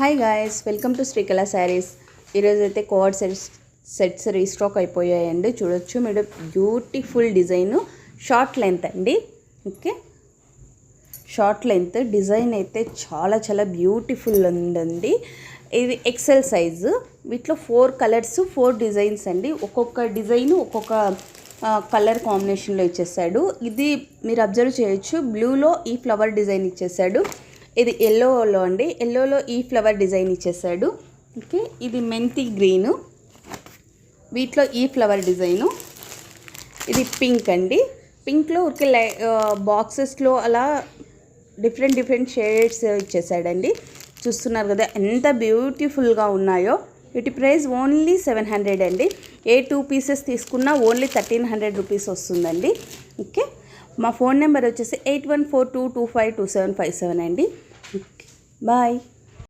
Hi guys, welcome to Srikala saris. ఈరోజు అయితే co-ord sets restock అయిపోయాయండి. చూడొచ్చు మీరు, బ్యూటిఫుల్ డిజైన్, షార్ట్ లెంత్ అండి. ఓకే, షార్ట్ లెంత్ డిజైన్ అయితే చాలా బ్యూటిఫుల్ ఉందండి. ఇది ఎక్సెల్ సైజు. వీటిలో 4 కలర్స్ 4 డిజైన్స్ అండి. ఒక్కొక్క డిజైన్ ఒక్కొక్క కలర్ కాంబినేషన్లో ఇచ్చేసాడు. ఇది మీరు అబ్జర్వ్ చేయొచ్చు, బ్లూలో ఈ ఫ్లవర్ డిజైన్ ఇచ్చేసాడు. ఇది ఎల్లోలో అండి, ఎల్లోలో ఈ ఫ్లవర్ డిజైన్ ఇచ్చేసాడు. ఓకే, ఇది మెంతి గ్రీను, వీటిలో ఈ ఫ్లవర్ డిజైను. ఇది పింక్ అండి. పింక్లో ఊరికే బాక్సెస్లో అలా డిఫరెంట్ షేడ్స్ ఇచ్చేసాడండి. చూస్తున్నారు కదా ఎంత బ్యూటిఫుల్గా ఉన్నాయో. వీటి ప్రైస్ ఓన్లీ 700 అండి. ఏ 2 పీసెస్ తీసుకున్నా ఓన్లీ 1300 రూపీస్ వస్తుందండి. ఓకే, మా ఫోన్ నెంబర్ వచ్చేసి 8142252757 అండి. బాయ్.